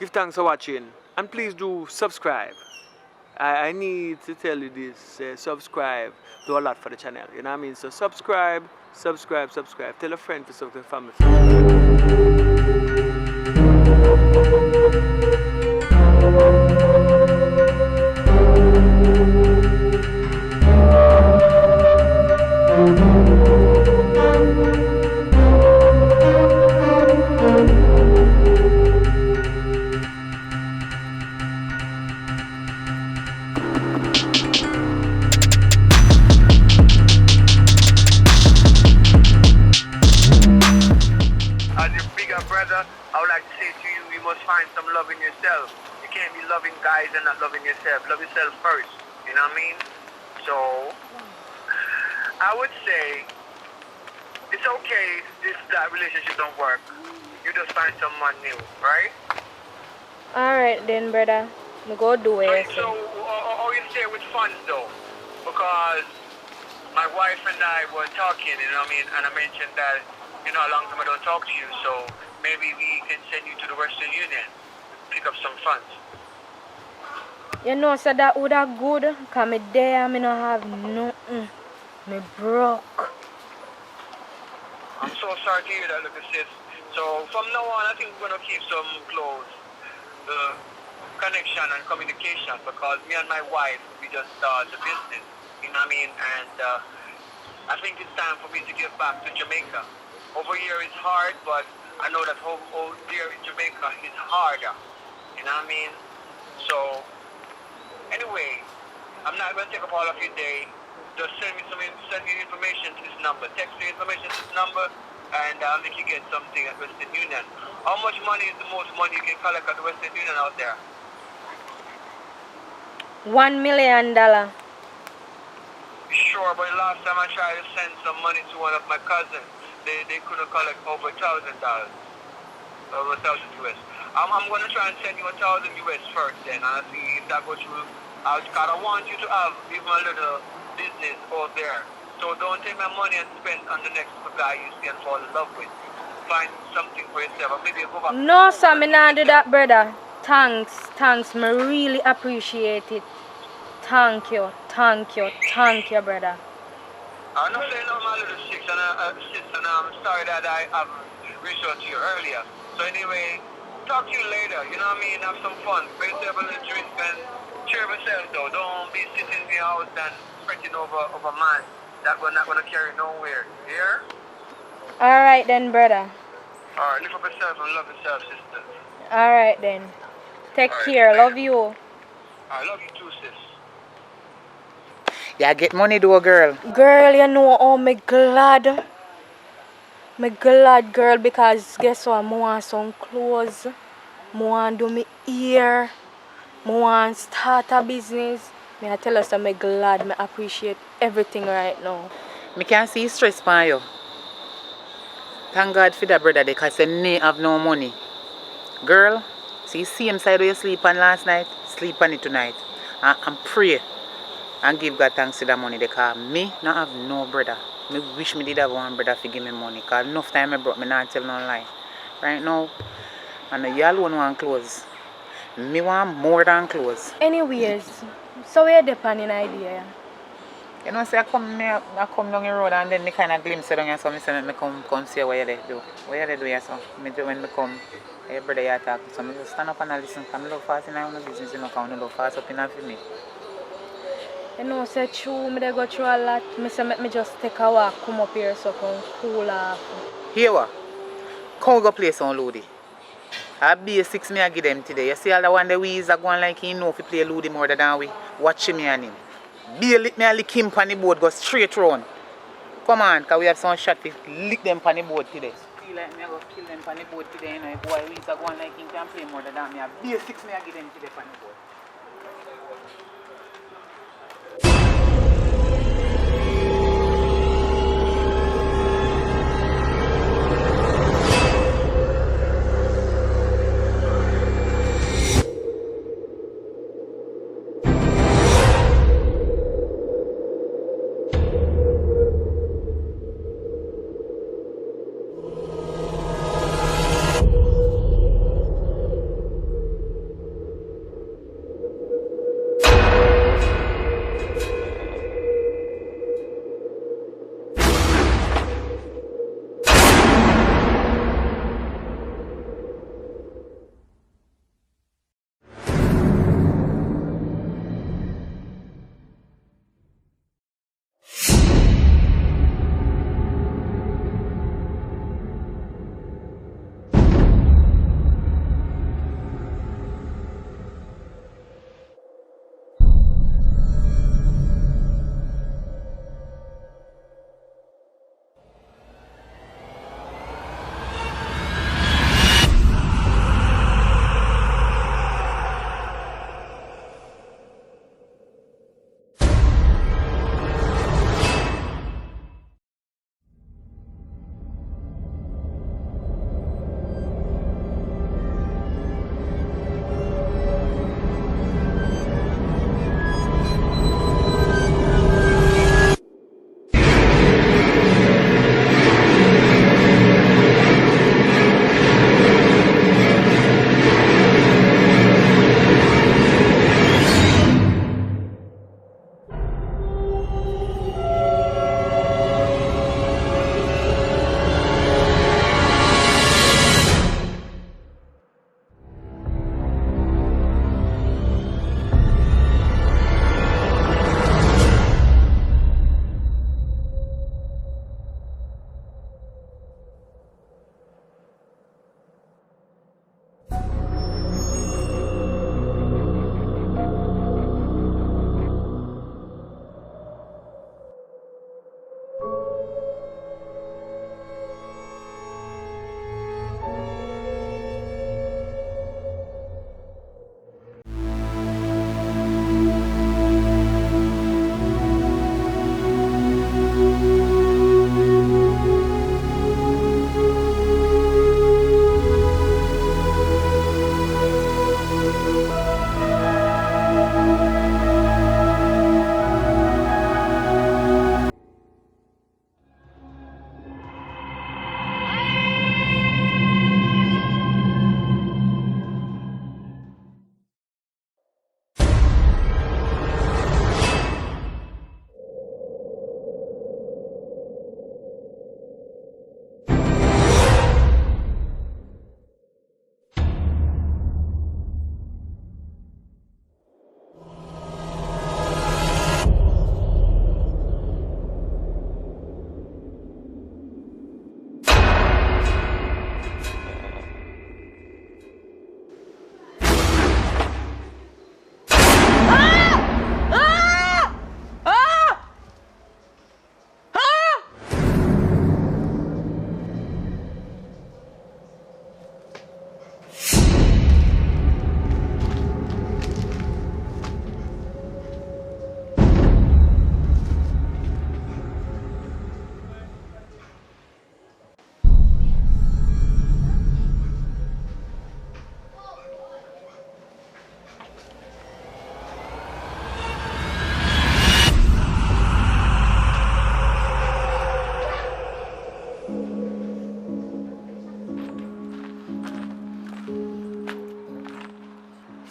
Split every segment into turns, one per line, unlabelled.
Give thanks for watching and please do subscribe. I need to tell you this, subscribe do a lot for the channel, you know what I mean? So subscribe. Tell a friend to subscribe, family.
As your bigger brother, I would like to say to you, you must find some love in yourself. You can't be loving guys and not loving yourself. Love yourself first, you know what I mean? So, I would say, it's okay if that relationship don't work. You just find someone new, right?
Alright then, brother. Me go do it.
So, or you stay with funds though, because my wife and I were talking, you know what I mean, and I mentioned that, you know, a long time I don't talk to you, so maybe we can send you to the Western Union, pick up some funds.
You know, so that would have good, cause me there, me no have nothing. Me broke.
I'm so sorry to hear that, look, sis. So from now on, I think we're gonna keep some close connection and communication, because me and my wife, we just started the business, you know what I mean, and I think it's time for me to get back to Jamaica. Over here it's hard, but I know that over there in Jamaica is harder. You know what I mean? So, anyway, I'm not going to take up all of your day. Just send me information to this number. Text me information to this number, and I'll make you get something at Western Union. How much money is the most money you can collect at the Western Union out there?
$1 million.
Sure, but last time I tried to send some money to one of my cousins, they couldn't collect over $1,000, over 1,000 US. I'm going to try and send you 1,000 US first then, and I'll see if that goes through. I want you to have even a little business out there. So don't take my money and spend on the next guy you see and fall in love with. Find something for yourself, or maybe go back.
No, sir, me not do that, brother. Thanks, me really appreciate it. Thank you, brother.
I'm not saying no, my little sis, and I'm sorry that I haven't reached out to you earlier. So anyway, talk to you later, you know what I mean? Have some fun. Bring yourself a little drink and cheer yourself though. Don't be sitting in your house and fretting over man that we're not going to carry nowhere. Here?
Alright then, brother.
Alright, live up yourself and love yourself, sister.
Alright then. Take care. Love you.
I love you too, sis.
Yeah, get money though, girl.
Girl, you know, oh, me glad. Me glad, girl, because guess what? I want some clothes. I want to do me hair. I want to start a business. I tell us I'm glad. I appreciate everything right now.
Me can see stress on you. Thank God for that, brother, because you have no money. Girl, see same side where you sleep on last night, sleep on it tonight. And pray. And give God thanks to that money, because me not have no brother. Me wish me did have one brother to give me money, because enough time I brought me not tell no lie. Right now, and you alone want clothes. Me want more than clothes.
Anyways, so we're depending idea.
You know, say I come down the road and then the kind of glimpse down here, so I say me come see what you do. What you do here, so me do when me come, your brother you talk, so me just stand up and listen. Because I love fast in my business, you know, because I love fast up in for me.
You know, say true, me dey go through a lot. Me say me just take a walk, come up here so come cool off.
Here what? Come go play some Ludi. I basics me I give them today. You see all the one the we is a going like he know if he play Ludi more than we. Watch me and him. Be a lick me and lick him on the board, go straight round. Come on, because we have some shot to lick them on the board today. Feel like me I go kill them on the board today, you know. Boy, we is a going like he can play more than me. Basics me I give them today on the board.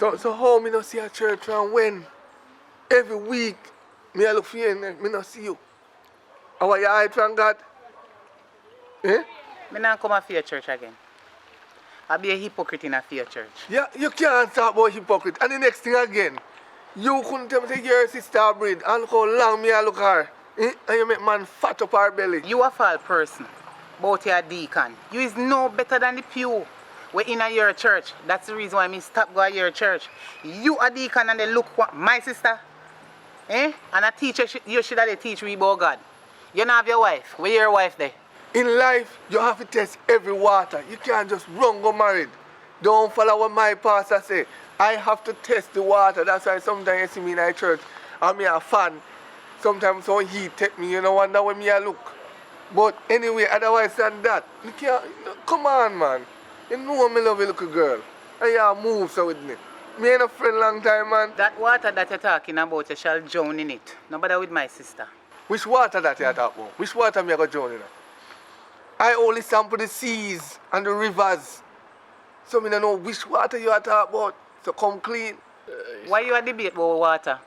So how me not see a church and when? Every week, me I look for you and me not see you. How are you hide from God? Eh?
Me not come for your church again. I be a hypocrite in a fear church.
Yeah, you can't talk about hypocrite. And the next thing again, you couldn't tell me to your sister breed and look how long me I look her. Eh? And you make man fat up her belly.
You a false person, but you a deacon. You is no better than the pew. We in your church. That's the reason why me stop going to your church. You a deacon and they look what my sister. Eh? And a teacher, you should have teach we about God. You don't have your wife. Where your wife there?
In life, you have to test every water. You can't just run go married. Don't follow what my pastor say. I have to test the water. That's why sometimes you see me in a church and me a fan. Sometimes when he take me, you know, wonder where me I look. But anyway, otherwise than that, you can't, come on, man. You know me love a little girl. And you move so with me. Me ain't a friend long time, man.
That water that you're talking about, you shall drown in it. No bother with my sister.
Which water that you talk about? Which water me I go drown in? I only sample the seas and the rivers. So me don't know which water you are talking about. So come clean.
Why you a debate about water?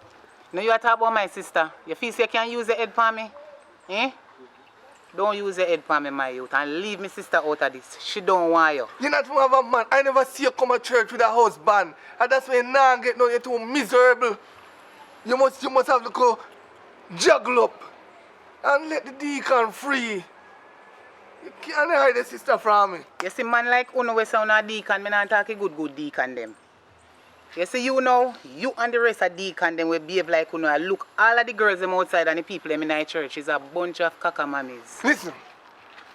No, you are talking about my sister. You feel say you can use the head for me? Eh? Don't use the head for me, my youth, and leave my sister out of this. She don't want you.
You're not from a man. I never see you come to church with a husband. And that's why you now get no, you're too miserable. You must have to go juggle up and let the deacon free. You can't hide the sister from me.
You see, man like Uno we sound a deacon, me not talk a good deacon them. You see, you know, you and the rest of deacon them will behave like Uno. I look, all of the girls them outside and the people them in our church is a bunch of cacamammies.
Listen,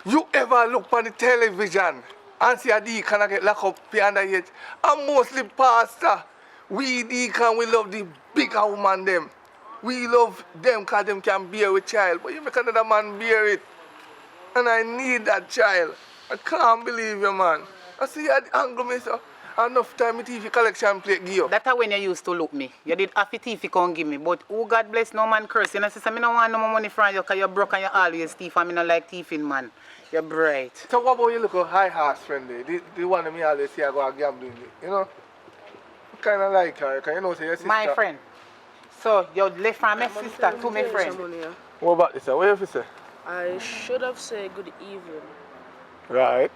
you ever look on the television and see a deacon get locked up behind the hedge? And mostly pastor. We deacon, we love the bigger woman them. We love them because them can bear with child. But you make another man bear it. And I need that child. I can't believe you, man. I see you angle me, so enough time my TV collection plate give you.
That's when you used to look me. You did half the TV come give me, but oh God bless no man curse. You know, sister, I don't want no more money from you because you're broke and you always thief and I don't like thieving, man. You're bright.
So what about you look a high horse friendly? The one that me always see I go gambling with, you know? I kind of like her, because you know, say your sister.
My friend. So, you left from my sister to my friend.
What about this? What have you say?
I should have said good evening,
Right.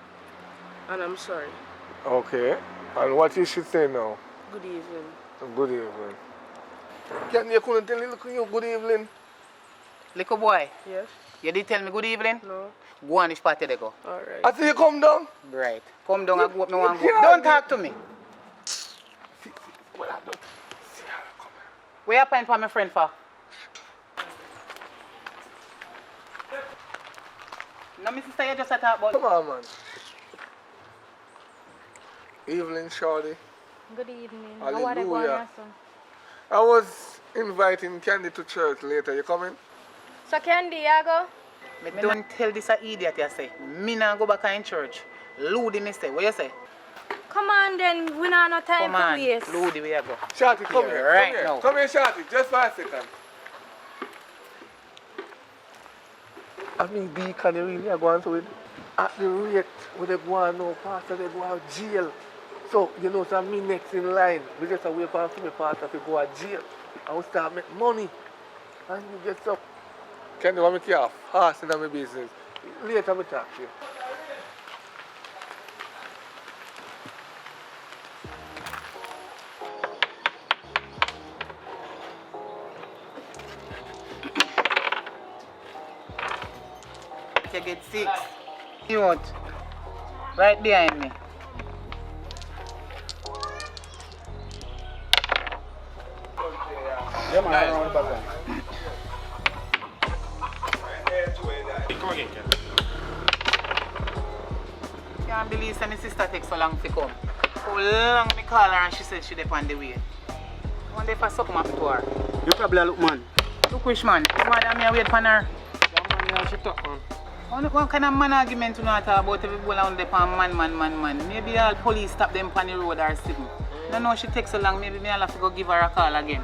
and I'm sorry.
Okay. And what you should say now?
Good evening.
Good evening. Can you couldn't tell you good evening?
Little boy,
Yes?
you did tell me good evening?
No?
Go on which party they go.
Alright.
I see you come down.
Right. Come down and go up, me want go.
Yeah.
Don't talk to me.
Well, I don't see her coming.
Where you applying for my friend for? No, my sister, you just a talk about.
Come on, man. Evening, Shorty.
Good evening.
Hallelujah.
How are they going, your son?
I was inviting Candy to church later. You coming?
So Candy, you go?
Me don't tell this a idiot you say. Me not go back in church. Ludi me say. What you say?
Come on then, we not no time
Come on.
to waste.
Ludi, where you go?
Shorty, come
Here,
here.
right
come here.
now.
Come here, Shorty. Just for a second. I mean, Deacon, you really are going to it. At the rate where they go on now, pastor, they go out jail. So, you know, so me next in line. We just wait for me pastor to go out jail. I will start make money. And you get up. Can you want me to off? Fast in my business. Later, I talk to you.
You get 6. You want? Right behind me.
Yeah, man, around the back. Come again, Ken.
Can't believe my sister takes so long to come. How long me call her and she said she on the way. I wonder if I suck my to her.
You probably look, man.
Look which man. The man me wait for her.
Yeah, man, she talk, man.
What kind of man argument you not talk about if people around the man? Maybe all police stop them on the road or something. I don't know she takes so long, maybe I'll have to go give her a call again.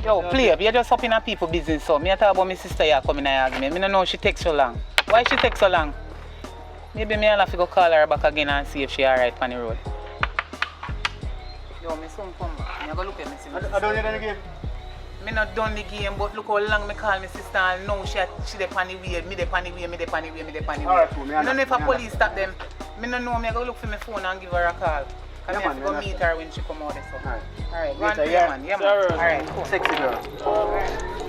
Yo, play up, you're just up in a people business, so me talk about my sister here coming in argument. I don't know she takes so long. Why she takes so long? Maybe I'll have to go call her back again and see if she alright on the road. Yo, Yo, me soon come back. Me go look at me see my
I don't need any game.
Me not done the game, but look how long me call my sister and now she dey on the way, me dey on the way, me dey on the way, me dey on the way.
Alright, cool, me
I don't know if a
understand, me
police stop them. Me no know, me go look for my phone and give her a call. Cause
Yeah,
me have to
man,
go
me
meet
understand.
her when she come out there. So.
Alright.
Alright, go on
Later,
play,
yeah.
man. Yeah, man.
Sure.
Alright, cool.
Sexy girl.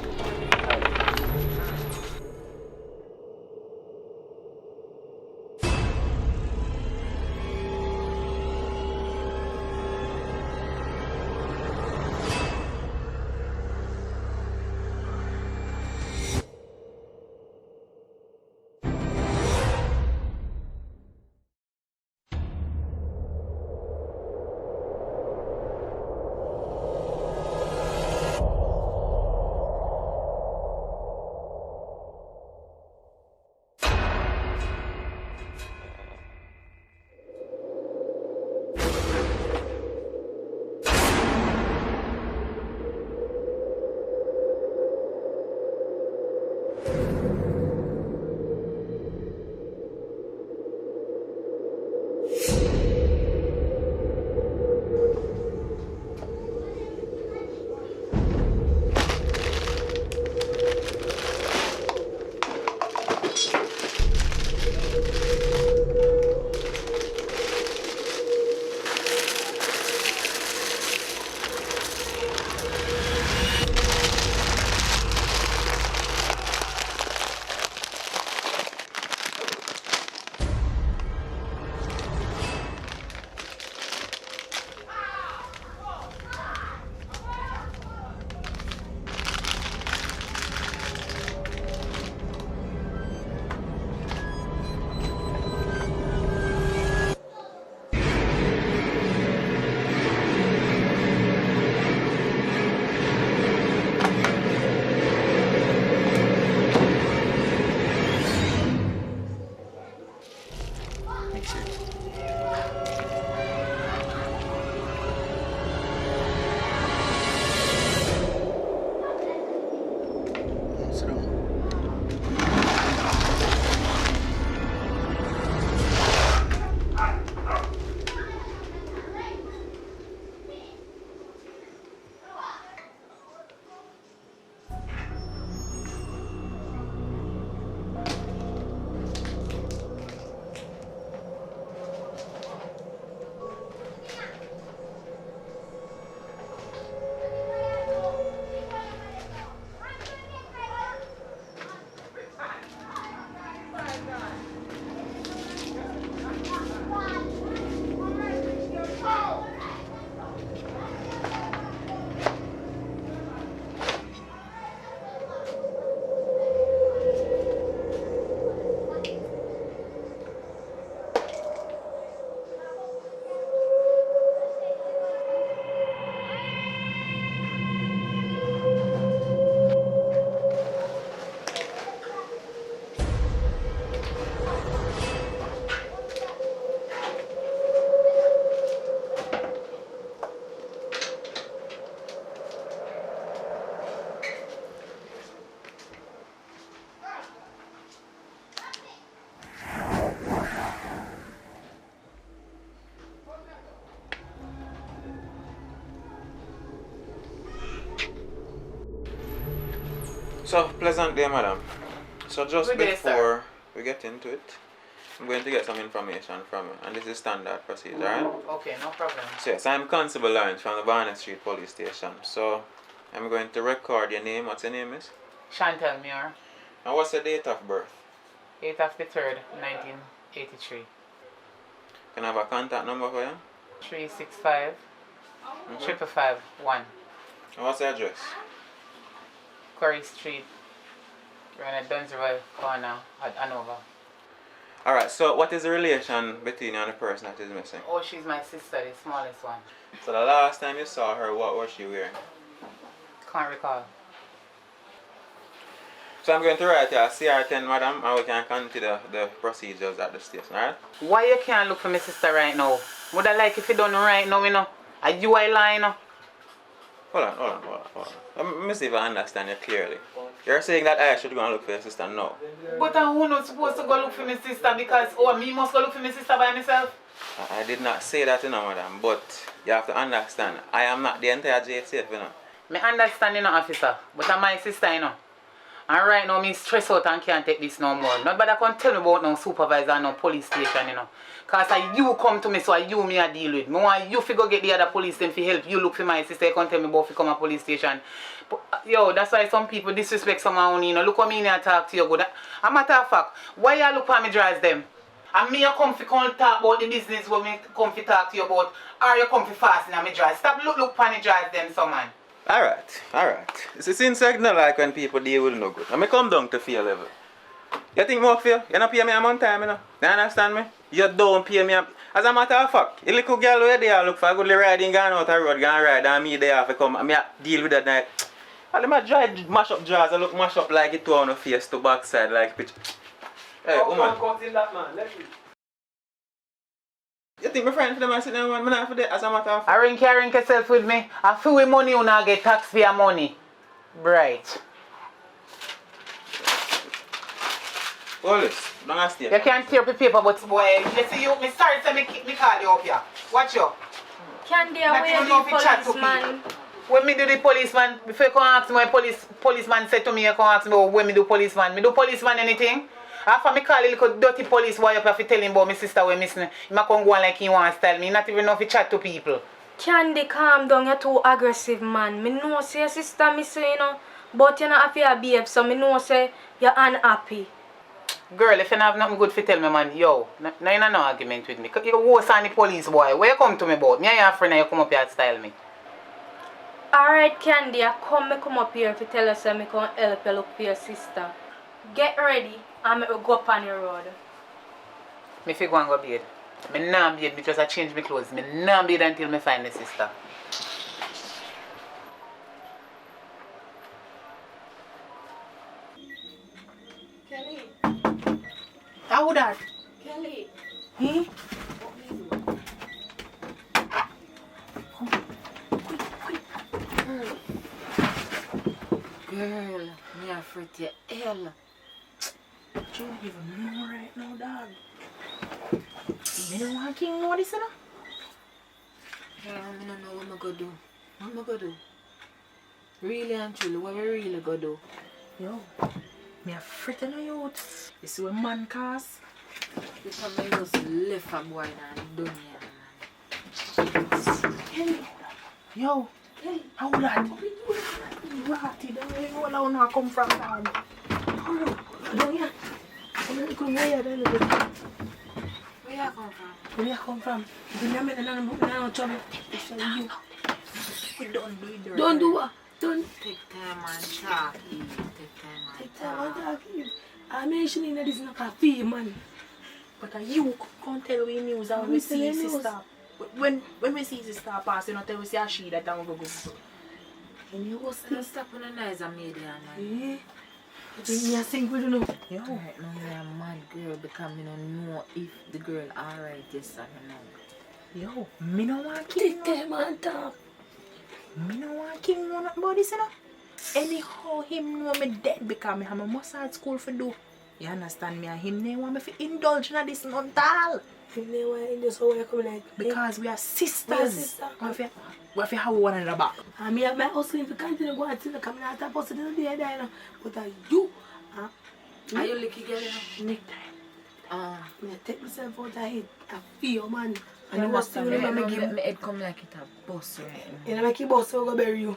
So, pleasant day, madam. So, just
Good day,
before we get into it, I'm going to get some information from you, and this is standard procedure, alright?
Okay, no problem.
So, yes, I'm Constable Lawrence from the Barnett Street Police Station. So, I'm going to record your name. What's your name, miss?
Chantal Muir,
And what's your date of birth?
8th of the 3rd, 1983.
Can I have a contact number for you?
365 551.
And what's the address?
Curry Street, we're in a Dunsville corner at Hanover.
Alright, so what is the relation between you and the person that is missing?
Oh, she's my sister, the smallest one.
So, the last time you saw her, what was she wearing?
Can't recall.
So, I'm going to write you a CR10, madam, and we can continue the procedures at the station, alright?
Why you can't look for my sister right now? Would I like if you don't know right now, you know? Are you a lie, you know?
Hold on. Let me see if I understand you clearly. You're saying that I should go and look for your sister now?
But I'm not supposed to go look for my sister because, oh, me must go look for my sister by myself?
I did not say that, you know, madam, but you have to understand, I am not the entire JSF, you know.
Me understand, you know, officer, but I'm my sister, you know. And right now, me stress out and can't take this no more. Nobody can tell me about no supervisor and no police station, you know. Because you come to me, so you me a deal with. Me want you figure get the other police them to help you look for my sister. You can tell me about to come a police station. But, yo, that's why some people disrespect someone, you know. Look at me and talk to you good. A matter of fact, why you look at me drives them? And me you come to come talk about the business when me come to talk to you about, or you come to fast in my drive. Stop look at me drive them, some man.
Alright. It's since I not like when people deal with no good. I may come down to fear level. You think more fear? You don't pay me a month time, you know? You understand me? You don't pay me a... As a matter of fact, a little girl where they are look for a good riding, going out the road, going ride, and me there have to come, and me deal with that night. And them a drive, mash up jaws, I look mash up like it on the face to backside like pitch. Hey, woman.
in that man. Let's see.
You think my friend for them I sit down one minute for that as a matter of fact?
I ring yourself with me. I feel with money you not get tax for your money. Right.
Police, don't ask you.
You can't tear up the paper, but boy, you see you, me sorry to me call you up here. Watch you.
Candy,
Like
away
you don't know if you chat to
policeman.
When me do the policeman, before you come ask me what policeman said to me, you come ask me when me do policeman. Me do policeman anything? After me call a little dirty police boy up, if you tell him about my sister when missing, he might come go on like he wants to tell me. Not even know if you chat to people.
Candy, calm down. You're too aggressive, man. Me know say your sister me say, you know, but you're not happy to behave, so me know say you're unhappy.
Girl, if you don't have nothing good to tell me, man, yo, now you no argument with me. You're worse than the police boy. Where you come to me about? Me and your friend and you come up here and style me.
Alright, Candy, I come up here to tell us that I can help you look for your sister. Get ready and we go up on the road.
Me fi go and go bed. Me nah bed because I change my clothes. Me nah bed until me find the sister.
Kelly.
How that?
Kelly.
Hmm?
Girl, me afraid to hell.
You don't even know right now, dog. Me don't want King know this, you know?
Girl, I don't know what I'm gonna do. What am I gonna do? Really and truly, what we really gonna do?
Yo, me afraid to know you. You see what man cause?
Because I just left a boy and done here.
Kelly. Yo, how that? Ratty, don't even know where I come from, dog. Down here. Come here, then.
Where you come from?
Where you come from? You no trouble. It's you. We don't do it.
Don't do what? Don't take time and talk. Take time and talk.
I mentioned that this is not a fee, man. But you can't tell me news how we see sister. When we see sister pass, you know, tell we see a she that I'm going to go.
And you go still stop on the nice and media, man.
You think me a sing with you know? Yo.
Right now, me a mad girl because I don't know if the girl alright, yes or no.
Yo, me no want King
Take time and talk.
Me no want King know nothing about this, you know? Anyhow, him know me dead because I have a massage school for do. You understand me? And him they want me to indulge in this month all.
Him they want in this how you come like.
Because we are sisters.
We are sisters.
We have to have one another back.
And me have my hustle if you continue going to the coming out of post to the day there, you know. But you, are you licky girl, you know?
Necktie.
Me take myself out of it. I feel, man.
And you must have
remember
Me head come like it a bus right now.
You know, make you boss so go bury you.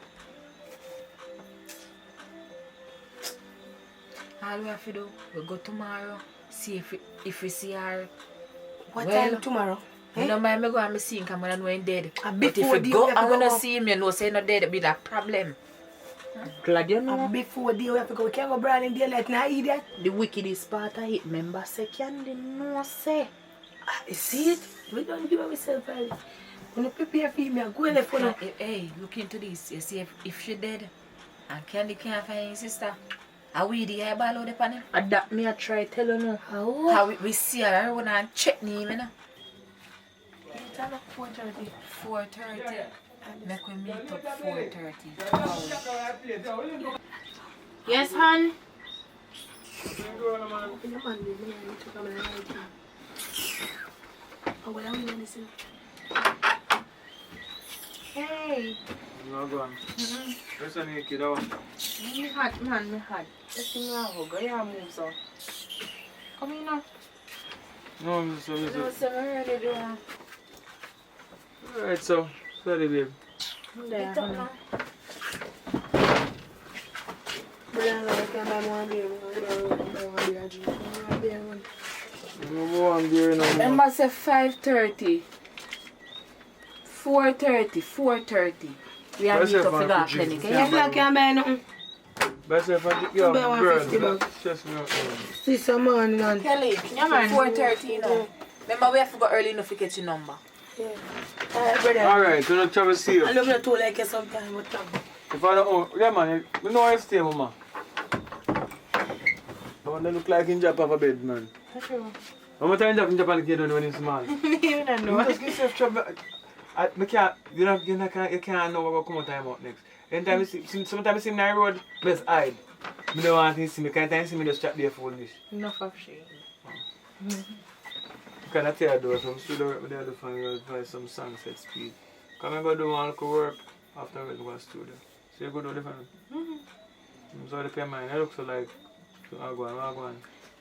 All we have to do, we go tomorrow, see if we see her.
What
Well,
time tomorrow?
You know, me go and see him come and know him dead.
And
But if
before
we
the
go
we have to
and we
go
not
up.
see him, you know, say not dead, it be that problem.
Glad you know.
And before day we have to go. We can't go brand in daylight now, idiot.
The wickedest part of it, member say Candy no say.
You see it? We don't give ourselves early. When you prepare for me, I go left for now.
Hey, look into this. You see if she dead and Candy can't find his sister, how we the eyeball out upon him?
And that me I try tell you no.
How we see her when I check him, you know?
It's at 4:30.
4:30. Make we meet up 4:30.
Yes, hon?
Open your hand, man. I need to come and write Oh, well, I'm gonna listen. Hey.
No, go on. Where's the new kid out?
Me hot, man, me hot. Let's see me out. Go here and move, so. Come in now.
No, Mr.
No,
Mr.
sir, I'm ready to do it.
Alright, so. Sorry, babe.
There, honey. Brian, I can't buy more beer.
No more on beer no more.
Remember, say 5:30. 4:30. We are meet up for that clinic. Yeah, I can't buy nothing.
Best if I get your
Buy one
girl.
50 bucks.
Just me out.
See some man, man.
Kelly,
Yeah, man.
4:30, you know. Remember, we have to go early enough to get your number.
Yeah. Brother.
Alright, so no trouble see you.
I love you too, like you sometimes, but
If I don't, oh, yeah man, we know I stay, mama. I want to look like in Japan for bed, man.
true.
How much time in Japan kid when he's small?
You don't know.
You just give yourself trouble. I can't, you can't know what will come out time out next. Anytime you see, sometimes you see me on the road, I just hide. I don't want to see me, can't you see me just chat there foolish.
Enough of shit.
Can I tell you though, so I'm still work with the other family, advise some songs at speed. Come and go do one little work after I go to the studio. So you go do the family? So they pay mine, it looks so like, so I'll go on.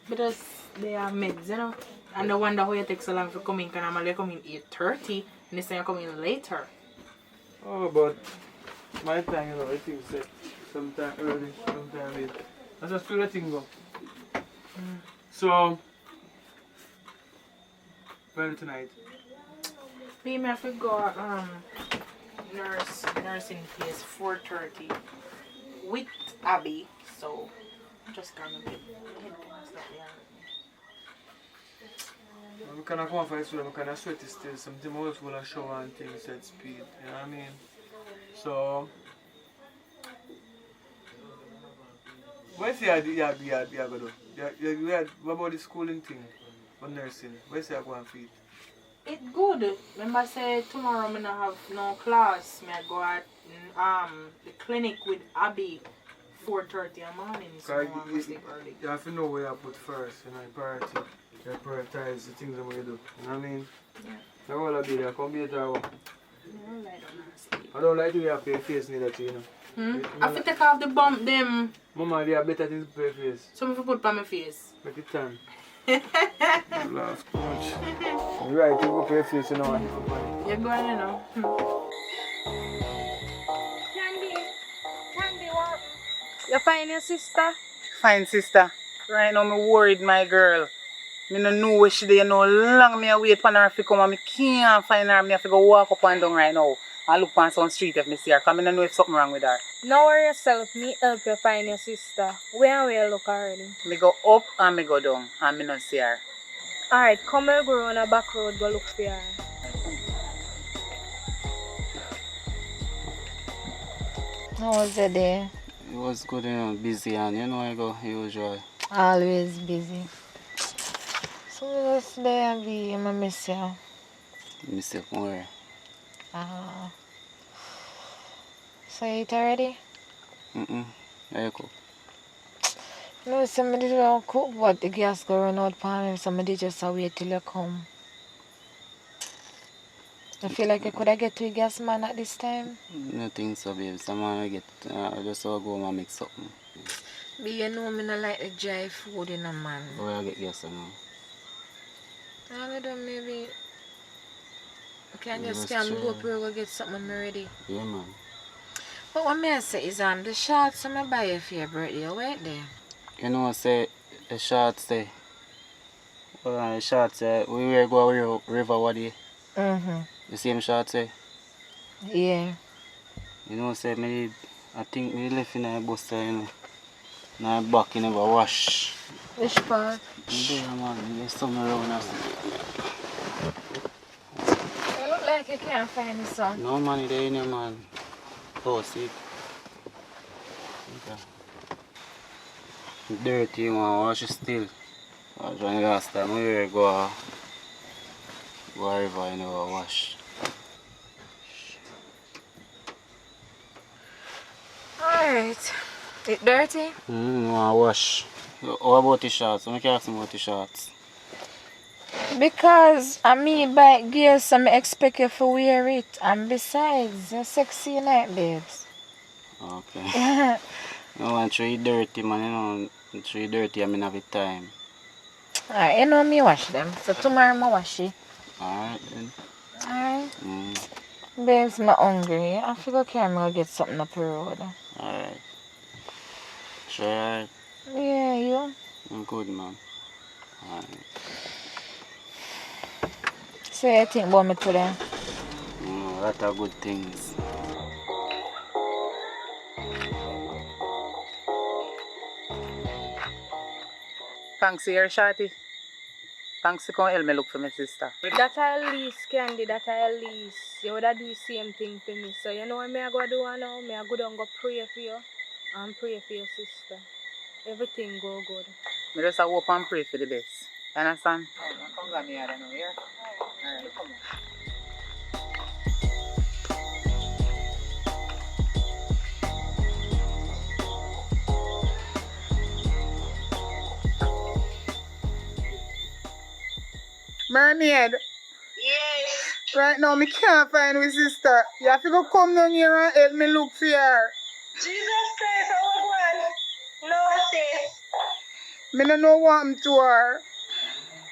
Because they are meds, you know. And I wonder how you take so long to come in, because I'm only coming 8:30, and they say you're coming later.
Oh, but my time, you know, I think set sometime early, sometime late. That's just the thing go. So, well tonight.
Me have to go nursing place 4:30 with Abby, so just kind of get head kind of stuff, yeah.
We can come for it, we can sweat still, something else will shower and things at speed, you know what I mean? So, where's the idea you go do? What about the schooling thing? For nursing? Where's the go and feed?
It's good. Remember I say tomorrow I'm gonna have no class. I go at the clinic with Abby 4:30 in the morning, so I want to sleep early.
You have to know where you put first, you know, priority. You prioritize the things that you do. You know what I mean?
Yeah.
So all I be there, come here to
I don't like sleep.
I don't like to have your face neither to you know.
I have to take off the bump them.
Mama, they are better things to put your face.
So if I put on my face.
Make it tan. You laugh too much. You're right, you go for your face, you know.
You're going, you know.
Candy, what? You find your sister?
Fine, sister. Right now, me worried, my girl. Me no know where she dey. No long me a wait for her to come and me can't find her. Me have to go walk up and down right now and look on some street if me see her. Because I don't know if something wrong with her.
No worry yourself, me help you find your sister. Where we look already?
Me go up and me go down and me not see her.
Alright, come and go on a back road, go look for her.
How was your day?
It was good, you know, busy, and you know I go usual.
Always busy. So this day I be, I miss you.
Miss you from where?
So you eat already?
I cook.
No, somebody don't cook, but the gas go run out for me. Somebody just wait till you come. I feel like I could have get to a gas man at this time.
Nothing so, babe. Someone I get, I just go home and make something.
But you know me not like the dry food in a man.
Where I get gas now?
I don't maybe. Can
Yeah,
just
that's
can
true.
go up here and get something ready.
Yeah, man.
But what me I say is the shorts I buy you for your birthday, wait there.
You know, say, the shorts say, the shorts say, we will go river what day. The same shorts say.
Yeah.
You know, say, I think me left in a bus there, you know. Now back in never wash.
Which part?
Yeah, man, there's something around us.
You look like you can't find the sun.
No money there in here, man. Oh, see. Okay. Dirty, man. Wash it still. I was trying last time we go river, you know, wash.
Alright. It dirty?
Wash. How about the shorts? I can ask him about the shorts.
Because I mean by gear, so I expect you to wear it. And besides, you're sexy night, babes.
Okay.
Alright,
No one try dirty, man. You know, try dirty, I mean, have it time.
you know me wash them. So tomorrow I wash it.
Alright, then.
Alright.
Mm.
Babes, I'm hungry. I figure I'm gonna get something up the road.
Alright. Sure, alright.
Yeah, you?
I'm good, man. Alright.
So you think about me today?
A lot of good things.
Thanks here, Shorty. Thanks to come help me look for my sister.
That I least, Candy, that I least. You would have do the same thing for me. So you know what me I go do now? Me I go down go pray for you and pray for your sister. Everything go good.
I just hope and pray for the best. You understand? Come down here, I don't know, here. Alright, come on. Mermaid,
Yes.
right now me can't find my sister. You have to go come down here and help me look for her.
Jesus Christ, how one? No, sis.
Me don't know what happened to her.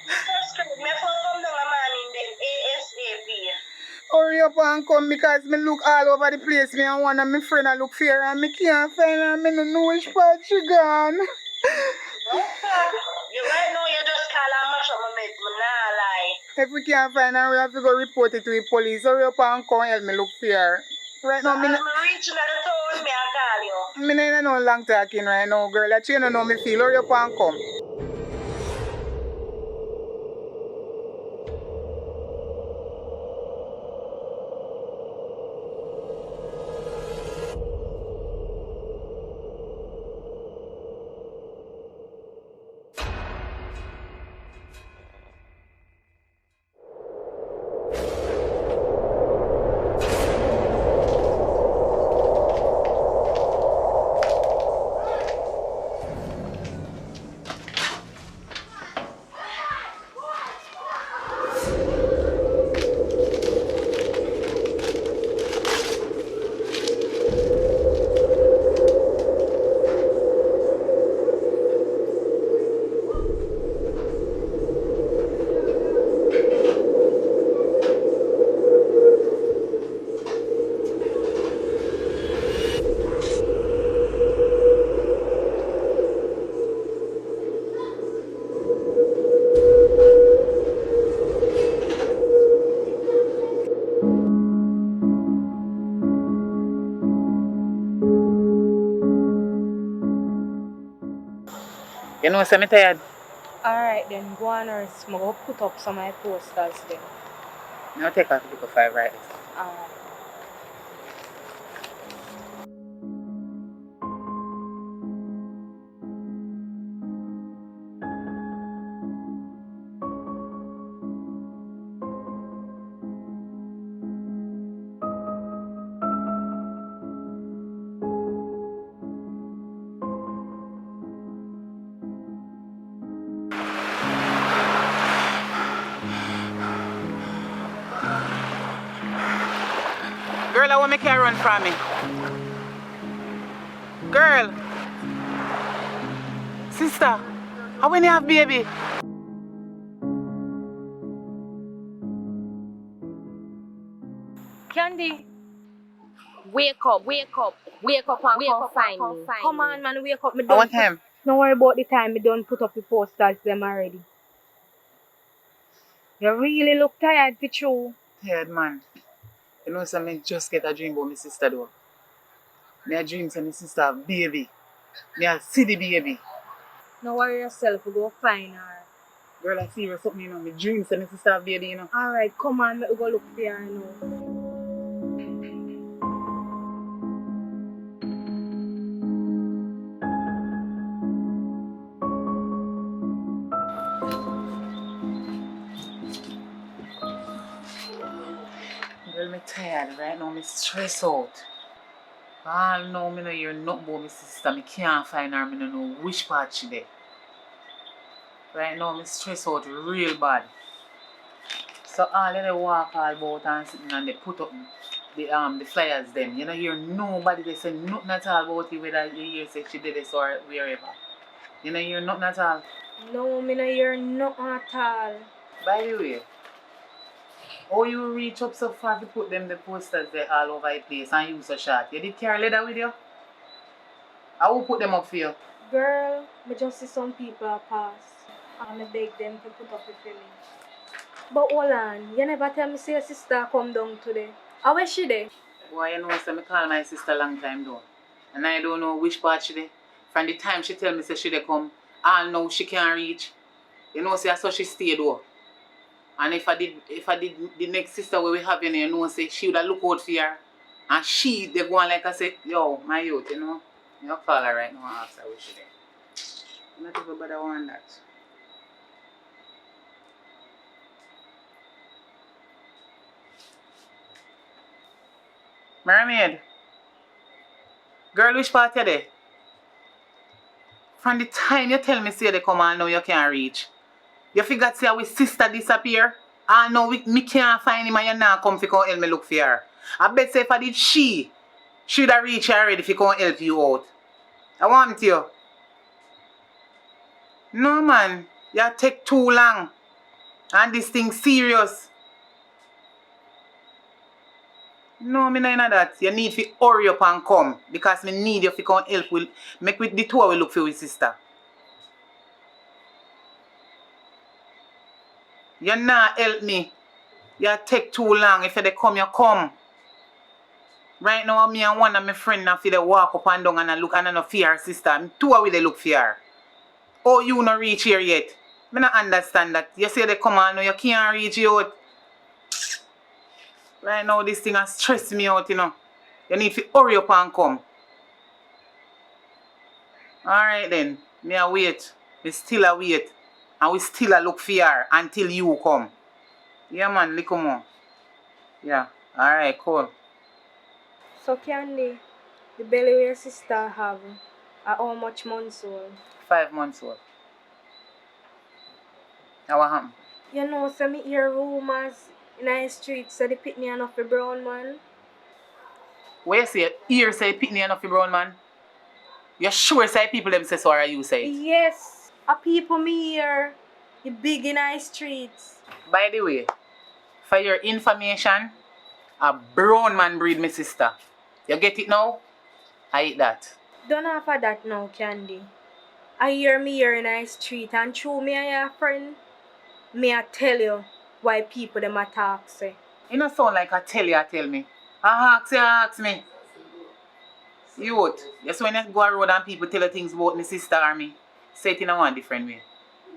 Jesus Christ, me phone come down a man in them ASAP.
Hurry up and come because me look all over the place. Me and one of my friends I look for her and me can't find her. Me don't know which part she gone.
Okay. You right now, you just call and mash up my meds. Me nah lie.
If we can't find her, we have to go report it to the police. Hurry up and come help me look for her. Right now,
As me reaching at the town, me I call you.
me ain't no long talking right now, girl. That you don't know me feel. Hurry up and come. You know, I'm tired.
Alright then, go on earth. I'm go put up some of my posters then.
I'll take off the 5 right.
Alright.
Girl, I want make you run from me. Girl. Sister, how when you have baby?
Candy,
Wake up and come find me.
come on man, wake up. Me
I
done
want
put,
him.
don't worry about the time. Me done put up the posters them already. You really look tired, Pichu.
Tired man. You know, so I just get a dream about my sister though. Me a dream say my sister have baby. Me a see the baby.
No worry yourself, we go find her.
Girl, I see her something, you know. Me dream say my sister have baby, you know.
Alright, come on, we go look for her now.
Girl, me tired right now. Me stress out. All now me no hear nothing about my sister. Me can't find her. Me no know which part she there. Right now, me stress out real bad. So all of the walk all about and sitting and they put up the flyers them. You know hear nobody they say nothing at all about you whether you hear say she did this or wherever. You know hear nothing at all.
No, me no hear nothing at all.
By the way, how you reach up so far to put them the posters there all over the place and use so short? You did carry leather with you? I will put them up for you.
Girl, me just see some people pass. And I beg them to put up it for me. But hold on, you never tell me say your sister come down today. How is she there?
Boy, you know, so I call my sister long time though. And I don't know which part she there. From the time she tell me say she dey come, all know she can't reach. You know, say so she stay though. And if I did the next sister where we have in here, you know, say she would have look out for her. And she they go on like I say, yo, my youth, you know. You call her right now and ask her where she there. I'm not even bother want that. Mermaid. Girl, which part you there? From the time you tell me say they come and now you can't reach. You figure say our sister disappear? And now me can't find him and you not come to come help me look for her. I bet say if I did she would have reached her already if he come help you out. I want you. No man, you take too long. And this thing serious. No, me not in that. You need to hurry up and come. Because me need you to come help with make with the two we look for your sister. You not help me. You take too long. If they come, you come. Right now, me and one of my friends now feel they walk up and down and I look and I no fear her sister. Two of we they look for her. Oh, you not reach here yet. Me not understand that. You say they come and now you can't reach out. Right now, this thing has stressed me out, you know. You need to hurry up and come. Alright then. Me a wait. Me still a wait. And we still a look for her until you come. Yeah, man. Little more. Yeah. Alright, cool.
So Candy, the belly where your sister have are how much months old?
5 months old. Now what happened?
You know, so me hear rumors in the street say the pitney enough for brown man.
What you say? Ear say pitney enough for brown man? You sure say people them say so or you say it?
Yes, a people me hear the big in the streets.
By the way, for your information, a brown man breed my sister. You get it now? I eat that.
Don't offer that now, Candy. I hear me here in the street and through me and your friend, me I tell you why people them attack say.
You don't sound like I tell me. I ask me. Youth, you see when you go around and people tell you things about my sister or me, say it in a one different way.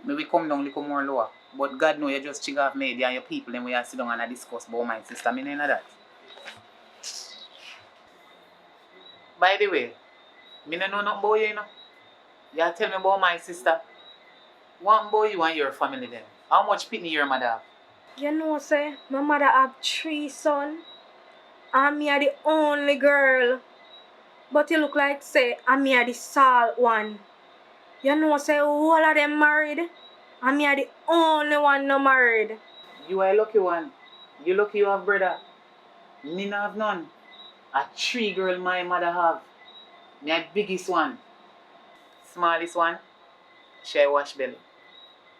Maybe come down a little more lower. But God know you just chick off media and your people then we sit down and discuss about my sister. Me know that. By the way, me no know nothing about you, you know. You tell me about my sister. What about you and your family then? How much pitney your mother have?
You know, say, my mother have 3 sons. And me are the only girl. But you look like, say, and me are the salt one. You know, say, all of them married. And me are the only one not married.
You are a lucky one. You lucky you have brother. Me no have none. A 3 girl my mother have. Me a biggest one. Smallest one, she wash belly.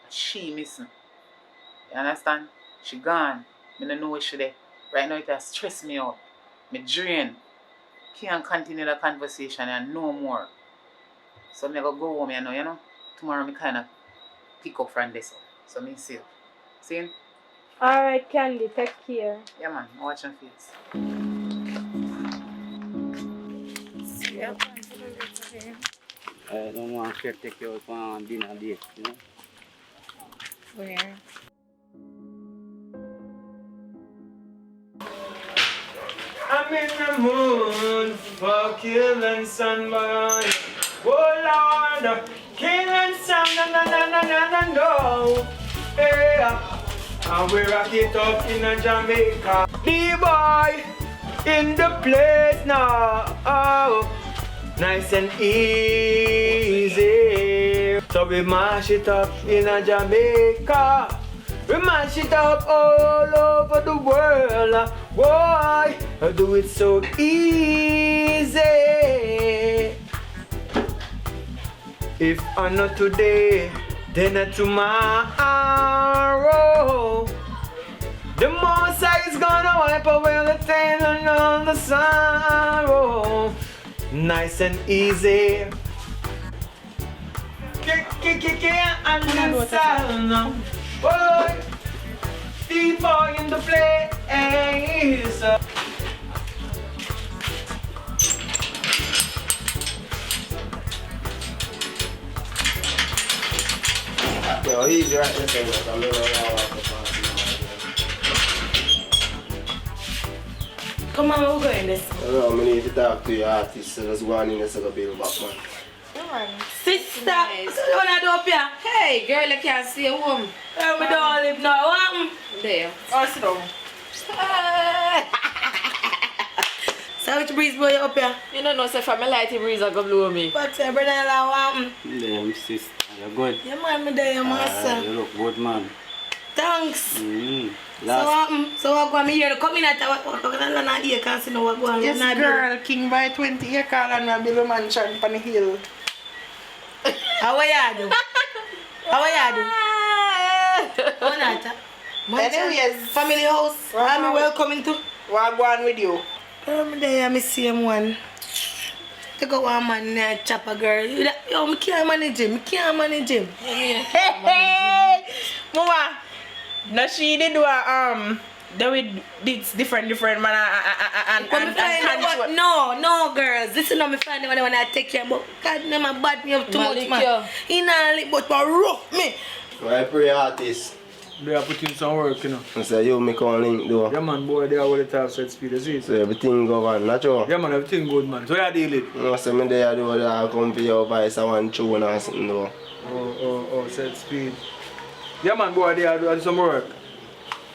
She missing. You understand? She gone. Me no know where she there. Right now it has stressed me out. Me drain. Can't continue the conversation and no more. So me go home, you know. Tomorrow me kinda pick up from this. So me see you. See you?
Alright, Candy, take care.
Yeah man, watch your face.
Yeah.
I don't want to take you out for dinner date, you know.
Where?
I'm in the mood for killing somebody. Oh Lord, killing some no. Yeah, and we rock it up in a Jamaica. D-boy in the place now. Oh, nice and easy. So we mash it up in a Jamaica. We mash it up all over the world. Boy, I do it so easy. If I not today, then tomorrow. The most is gonna wipe away the pain and all the sorrow. Nice and easy. And the boy, people in the place.
Yo, he's right there saying that I'm not
Come on, we're going this.
I know, I need to talk to your artist, so let's go on in and set up bill back, man.
Sister, what's going on up here? Hey, girl, I can't see a woman.
We don't live now. What happened?
There.
Oh, sit down.
So which breeze blow you up here? You don't know, so from a lighty breeze I go blow me.
But brother, what happened?
Damn, sister, you're good.
Yeah, man, me there, master.
You look good, man.
Thanks.
So what happened? So what go on here to come in at what land here can't see no what go on.
Yes, girl, king by 20 acre and we build a mansion on the hill.
How are you do? How are you do? What not?
Anyways,
Family house. I'm welcoming to.
What go on with you?
There, I see him one. Take out one man there, chop a girl. Yo, I can't manage him. I can't manage him.
Hey, Mama. Now she did do a it's different man and
no girls. This is not me find when I take care, but God never bad me up too much, man. He not lick but rough me.
Why pray artist?
They are putting some work, you know.
I say, you make one link, though.
Yeah, man, boy, they are all the top set speed, you see.
So everything go on, not true?
Yeah, man, everything good, man. So you deal it.
No, so me there do that, come for your voice, I want tune or something, though.
Oh, set speed. Yeah, man, boy, they are doing some work.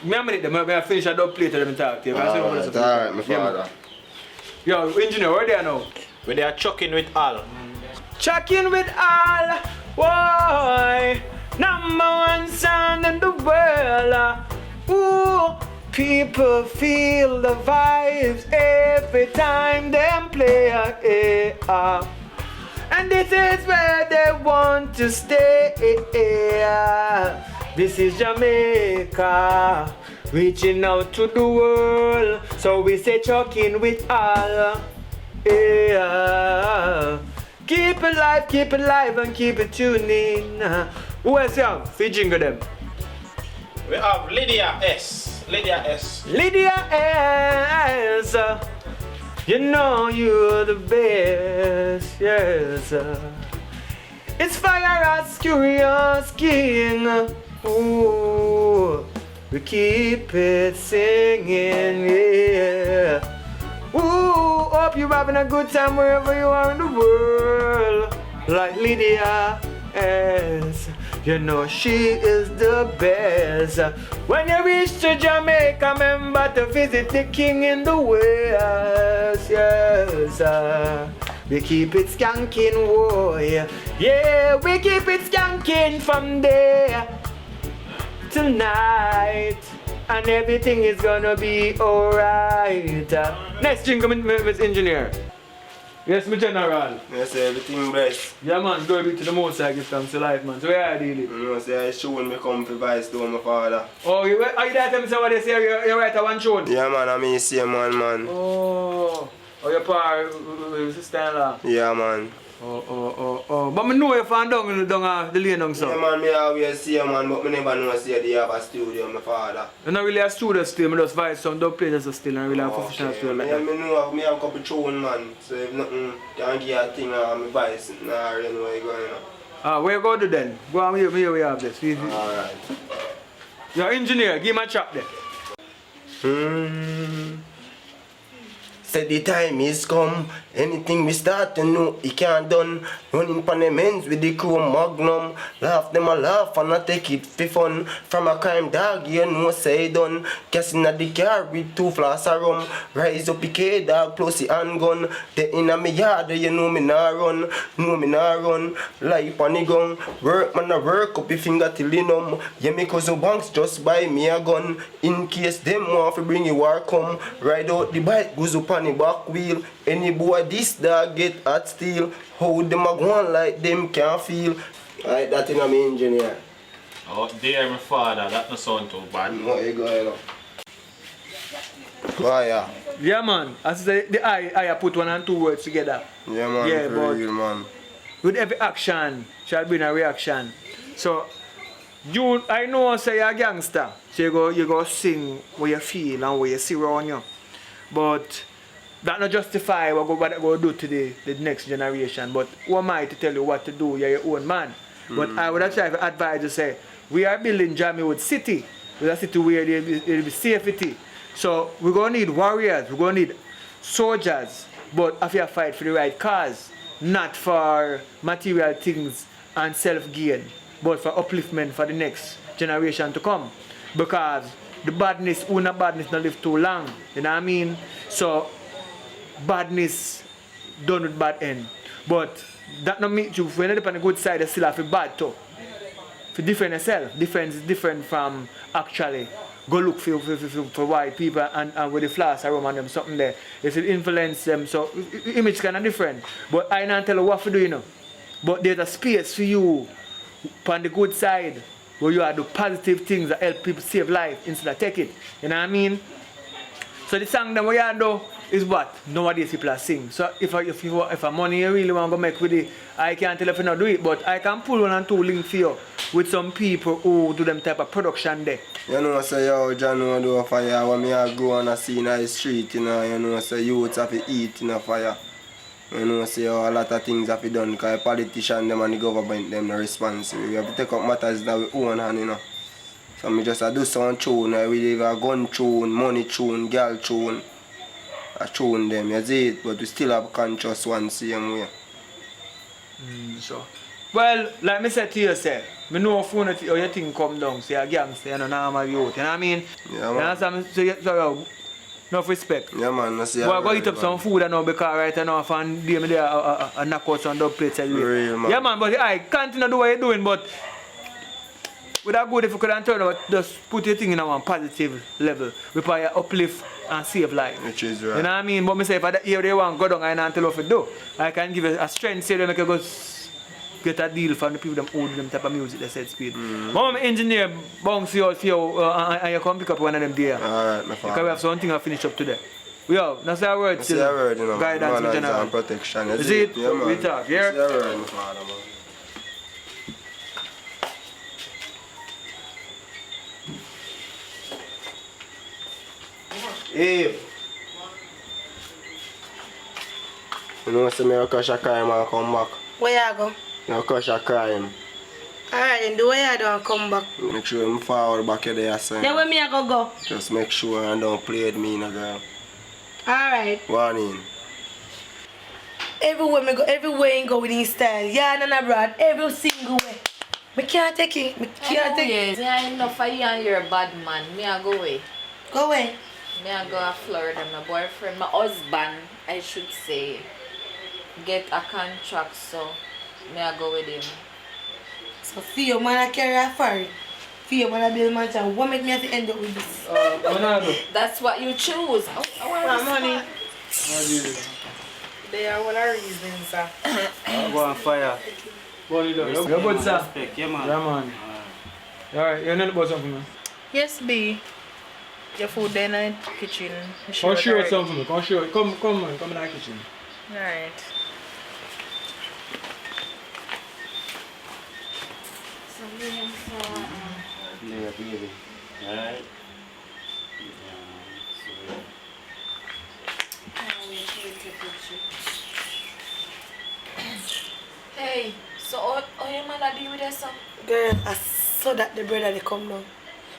Me a minute, I finish a dub plate and them talk to you.
Alright, my father.
Yo, engineer, where they are now?
Where they are chucking with all.
Chucking with all, boy. Number one sound in the world. Ooh, people feel the vibes every time them play. And this is where they want to stay. This is Jamaica, reaching out to the world. So we say chucking with all. Keep it live and keep it tuning. Who else you have? Fi jingle them.
We have Lydia S. Lydia S.
Lydia S. You know you're the best, yes. It's fire as curious king. Ooh, we keep it singing, yeah. Ooh, hope you're having a good time wherever you are in the world. Like Lydia S. You know she is the best. When you reach to Jamaica, remember to visit the king in the west. Yes, we keep it skanking, boy. Yeah, we keep it skanking from there tonight. And everything is gonna be alright. Next jingle, Miss Engineer. Yes, my general.
Yes, everything blessed.
Yeah, man, glory be to the most I give thanks to life, man. So where are you dealing?
You know, say I showing me come for vice to my father.
Oh, are you there to tell me what they say you write a one tune?
Yeah, man, I mean, same one, man.
Oh, your pa, sister-in-law?
Yeah, man.
Oh. But I know you found down the lane down so.
Yeah, man, me always see a man, but I never know say they have a studio, my father.
You're not really a studio still, I just vibe some dub players still, and really a professional studio like that.
I know me have a couple tune, man. So if nothing can give a thing on my voice, nah, I really know where you going on.
Where you go to then? Go on here, we have this.
Alright.
Your engineer, give him a chop there.
Said the time is come. Anything we start to know, it can't done. Running pon them ends with the crew magnum. Laugh them a laugh and I take it for fun. From a crime dog, you know say done. Guessing at the car with 2 flasks of rum. Rise up the K dog, plus the handgun. The inna me yard, you know me nah run. Know me nah run. Life on the gun. Work man a work up your finger till you numb. Yeah, me cousin banks just buy me a gun. In case them want to bring you war come. Ride out the bike, goes up on the back wheel. Any boy this dog get hot steel. How them a go on like them can't feel. Like that in a me engineer.
Oh, dear my father, that no sound too bad.
No, you go ahead. Why, yeah?
Yeah, man. As the I put 1 and 2 words together.
Yeah, man.
Yeah,
for
but
real, man.
with every action shall bring a reaction. So I know say you're a gangster. So you go sing what you feel and what you see around you. But that not justify what go do to the next generation. But who am I to tell you what to do? You're your own man. But I would try to advise you say, we are building Jamaican City. With a city where there will be safety. So we're going to need warriors, we're going to need soldiers. But if you fight for the right cause, not for material things and self-gain, but for upliftment for the next generation to come. Because the badness, una badness not live too long. You know what I mean? So badness done with bad end. But that not mean you when you're on the good side, you still have to bad too. To defend yourself. Defense is different from actually go look for white people and with the flash around them something there. If it influence them, so image kind of different. But I don't tell you what to do, you know. But there's a space for you on the good side where you are do positive things that help people save life instead of take it. You know what I mean? So the song that we are do is what nowadays people are sing. So if a money you really want to make with it, I can't tell if you not do it, but I can pull 1 and 2 links for you with some people who do them type of production there.
You know, say, yo, John, no do a fire. When me I grow on a scene in the street, you know, say, youths have to eat in a fire. You know, say, yo, a lot of things have to be done, because politicians them and the government them are responsible. We have to take up matters that we own hand, you know. So me just do some tune, I really have a gun tune, money tune, girl tune. I tune them, you see it, but we still have conscious one same way.
So, well, like me said to you, say, I know how your thing come down, say a gangster, you know, normal youth, you know what I mean?
Yeah, man.
So enough respect.
Yeah, man, I see.
Well, I go eat up some food and now because right now, if I do there, I knock out some dub plates anyway.
Man.
Yeah, man, but I continue to do what you're doing, but would that good if you could turn out, just put your thing in a one positive level, before you uplift and save life.
Which is right.
You know what I mean? But me say, if I hear they want to go down, I don't tell you what to do. I can give you a strength, say they make you go get a deal from the people that own them type of music, they said speed. Mama, engineer, bounce you out for you, and you come pick up one of them there.
Alright, my father.
Because we have something to finish up today. Yo, that's our word still.
That's our word, you know.
Guidance in general.
And protection.
Is it?
Yeah, man.
We talk, yeah?
That's our word, my father, man. Eve. You know, say me a crush a crime and come back.
Where you go?
You crush a crime.
Alright, then do what you do and come back.
Make sure you forward back your day, son.
Then where me I go?
Just make sure and don't play with me, no girl.
Alright.
Warning.
Everywhere me go, everywhere you go with his style. Yeah, and abroad, every single way. Me can't take it. Me can't take it.
Me I enough for you and you're a bad man. Me I go away.
Go away.
Me I go to Florida. My boyfriend, my husband, I should say, get a contract, so me I go with him.
So for your man I carry a foreign. For your man I build mansion. What make me have to end up with this?
That's what you choose. I want
money.
They are all our reasons, sir.
Go on fire. What you doing? You're good, sir.
Yeah, man.
Yeah, man. Alright, you're not about something, man.
Yes, B. Your food there in the kitchen.
Come show it something, man. Come show it. Come, man. Come in the kitchen.
Alright.
Yeah, baby. Alright.
Hey, so how your mother deal with that son?
Girl, I saw that the brother they come down.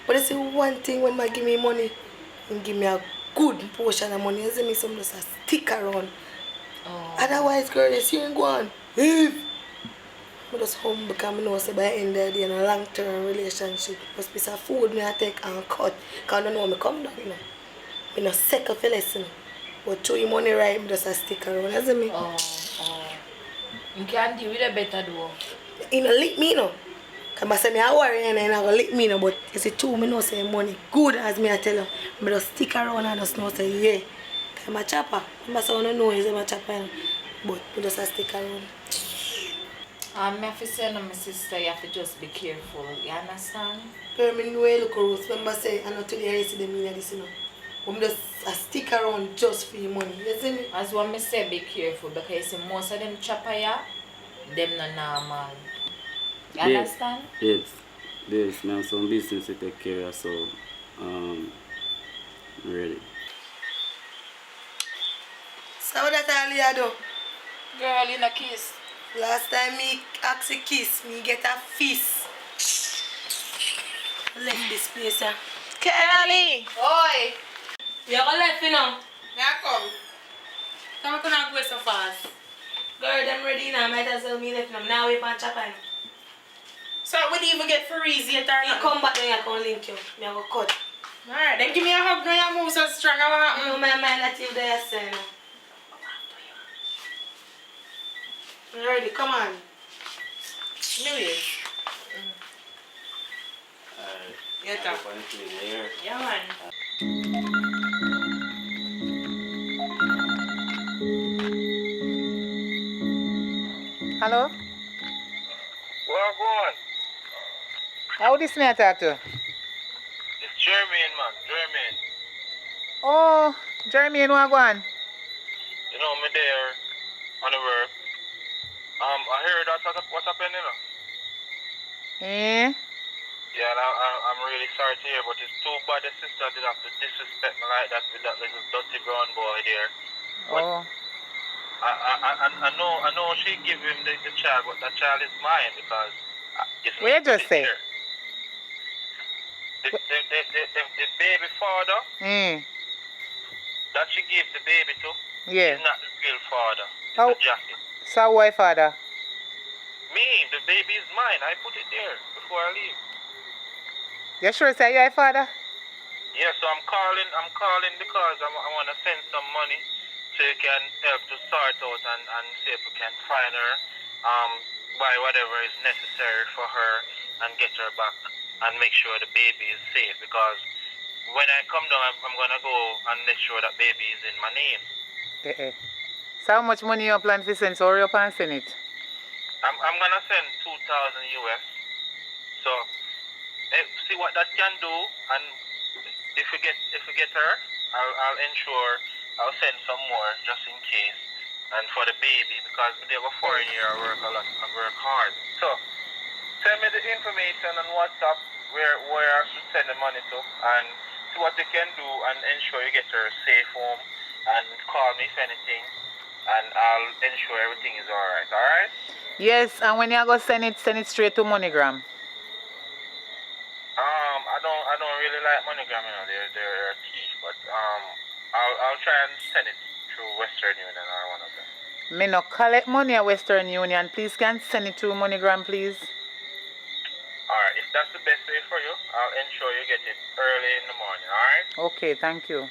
But you see one thing when I give me money, and give me a good portion of money, you see me some just a stick around.
Oh.
Otherwise, girl, you see him go on. Leave. I just home because I know say by the end of the day in a long-term relationship, must be some food me I take and cut. Because I don't know me come down, you know. Me no second for lesson. But through your money right, me just a stick around, you see me?
Oh. You can deal with it better though.
You know, lick me, you know. Because I say me I worry and then I go lick me, you know. But you see, too, me know say money good as me I tell you. Me just stick around and just know say, yeah. Because I'm a chopper. I say I don't know is I'm a chopper. You know. But me just a stick around.
I have to say to my sister, you have to just be careful. You understand?
Girl, me know you look rose. Remember say, I know today I see them in this, you know. But me just a stick around just for your money. You see me?
As what me say, be careful because you see most of them chopper here, them not normal. You understand?
Yes, man, some business to take care of, so I'm ready.
So that all you do?
Girl, you no kiss.
Last time me ask a kiss, me get a fist. Left this place, yeah.
Kelly!
Oi!
You go left, you know.
Yeah, come. Come on, not go so fast.
Girl, them ready now. Might as well me left now. Now we pan chop in.
So we didn't even get for easy and turn
You come back when you come link you. Me I go cut.
Alright, then give me a hug now you move so strong. I
No, my mind not till there, say no. You ready? Come on.
New Year's. Yeah, talk. Yeah, man.
Hello?
Where going?
How this me I talk to?
It's Jermaine, man. Jermaine.
Oh, Jeremy, and what go on?
You know, me there on the work. I heard that's what's happening, you know.
Eh?
Yeah, and I'm really sorry to hear, but it's too bad the sister did have to disrespect me like that with that little dirty brown boy there. But
Oh.
I know she gave him the child, but that child is mine because it's me.
What you just say?
The baby father that she gave the baby to
Yeah.
is not the real father. It's
How?
a jacket.
So why father?
Me, the baby is mine. I put it there before I leave.
You sure say you father?
Yeah, so I'm calling because I want to send some money so you can help to sort out and see if we can find her, buy whatever is necessary for her and get her back and make sure the baby is safe because when I come down, I'm going to go and make sure that baby is in my name.
So how much money you plan to send? So hurry up and send it.
I'm going to send 2,000 US. So see what that can do, and if we get her, I'll ensure I'll send some more just in case. And for the baby, because they have a foreign year, I work a lot, I work hard. So send me the information on WhatsApp where I should send the money to, and see what they can do, and ensure you get her safe home. And call me if anything, and I'll ensure everything is alright. Alright?
Yes, and when you go send it straight to MoneyGram.
I don't really like MoneyGram, you know, they're a thief, but I'll try and send it through Western Union or one of them.
Me no collect money at Western Union. Please can send it to MoneyGram, please.
Alright, if that's the best way for you, I'll ensure you get it early in the morning, alright?
Okay, thank you.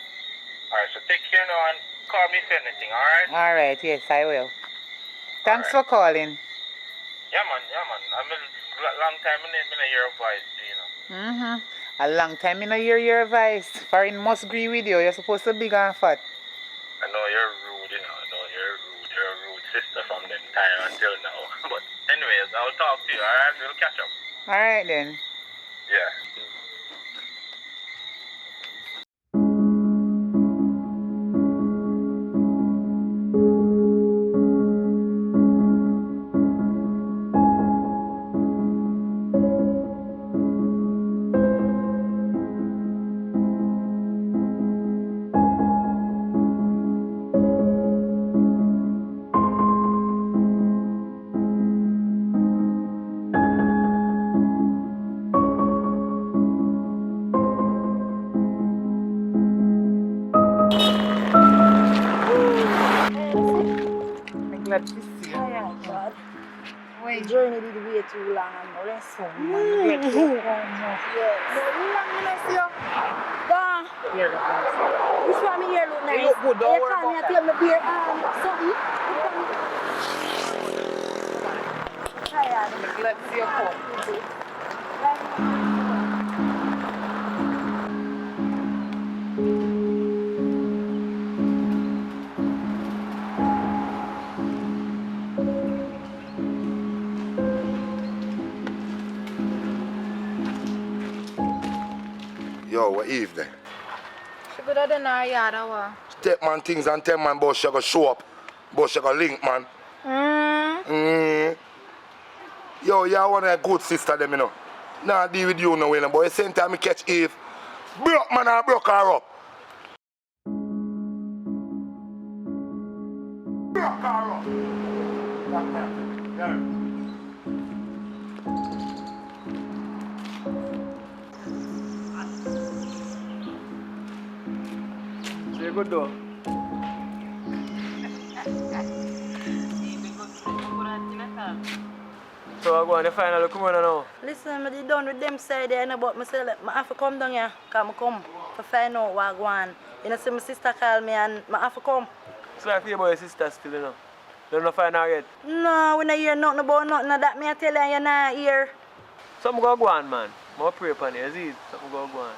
Alright, so take care now and call me if anything, alright?
Alright, yes, I will. Thanks for calling.
Yeah, man. I mean, long time I didn't hear your voice, you know.
A long time in a hear advice. Foreign must agree with you. You're supposed to be big and fat.
I know you're rude, you know. I know you're rude. You're a rude sister from them time until now. But anyways, I'll talk to you, alright? We'll catch up.
Alright then.
Yeah.
glad to see you.
Oh, God.
Wait.
The journey did way too long and no rest home.
Glad to see you.
Yes.
No, how long did I see you?
Gone.
Here, look nice.
This one me here look nice.
You look good, don't
You
worry
call me
about
and
that.
take me beer something. Tired.
I'm glad to see you come.
Yo, what evening?
She could have done her yard hour.
Take man things and tell man boss you go show up. Boss you go link man. Yo, you one of a good sister them, you know. Nah, deal with you no way, no, but at the same time I catch Eve. Broke man, I broke her up. Broke her up. Yeah.
So you good though? So I go on the final come on now.
Listen, I did done with them side there, but I say I have to come down here, because I come to find out what go on. You know, see my sister call me and I have to come.
So I feel about your sister still, you know. Don't find out yet.
No, we don't hear nothing about nothing of that. Me I tell you, you're not here.
Something go on, man. I pray upon you, see? Something go on.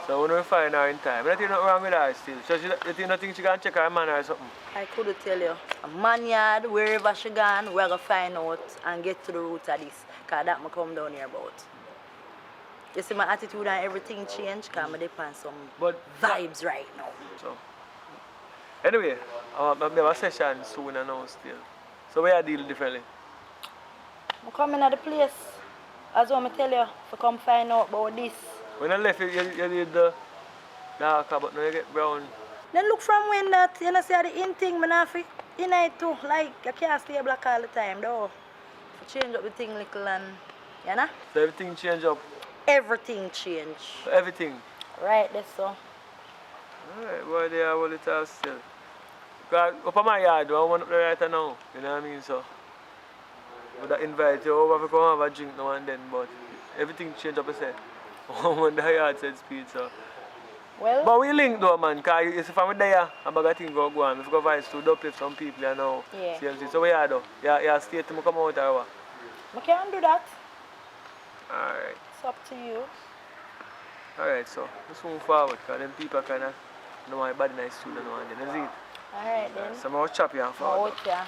So when we find her in time, I don't think nothing wrong with her still. So you think nothing she can check her man or something?
I could tell you, a man yard, wherever she gone, we're going to find out and get to the root of this. Because that I come down here about. You see, my attitude and everything changed because I depend some vibes right now.
So, anyway, I have a session soon and now still. So where I deal differently?
I'm coming at the place. As I tell you, to come find out about this.
When I left, you did the darker, but now you get brown.
Then look from when that, you know, see the in thing, I have to in it too. Like, I can't stay black all the time, though. To change up the thing little and, you know?
So everything change up?
Everything change.
Everything?
Right, that's so.
Alright, boy, they are all it has still. Because up on my yard, I want up there right now, you know what I mean? So, I would invite you over to come have a drink now and then, but everything change up, I say. When the yard said speed, so.
Well,
but we link though, man, because if I'm there, I'm going to go on. If I go vice to uplift some people, you know.
Yeah.
CMC. So, where are you? You stay till I come out or what?
I can't do that.
Alright.
It's up to you.
Alright, so let's move forward, because then people kind of know my body nice too, and then, is it?
Alright then.
So I'm going to chop you and forward.
Oh, yeah.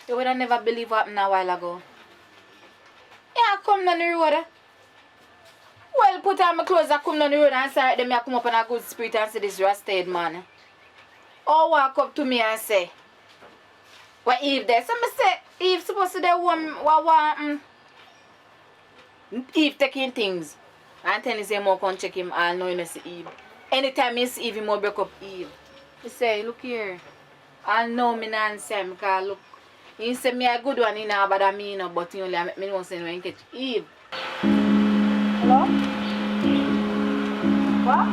You would have never believe what happened a while ago. Yeah, I come down the road. Well, put on my clothes, I come down the road and start them, I come up in a good spirit and say this rusted man. Or walk up to me and say, what Eve there? So I say, Eve supposed to do what Eve taking things. And then he say, more come check him all knowing I see Eve. Anytime you see Eve, he more break up Eve. He say, look here. I know me not say him because look. He say me a good one, he not bother me, no, but he only make me know say when he catch Eve.
Hello? What?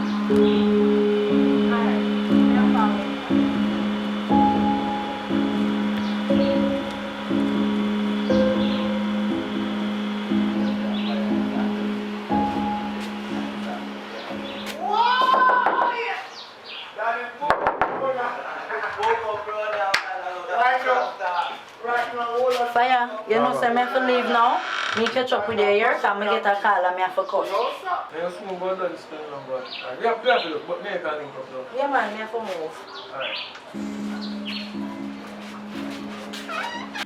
Fire, you know, say me have to leave now. Me catch up with you here, because I get a call and me have to cut.
Yes, move go down still now, but we have to look, but me can link up though.
Yeah man, me have to move.
Alright.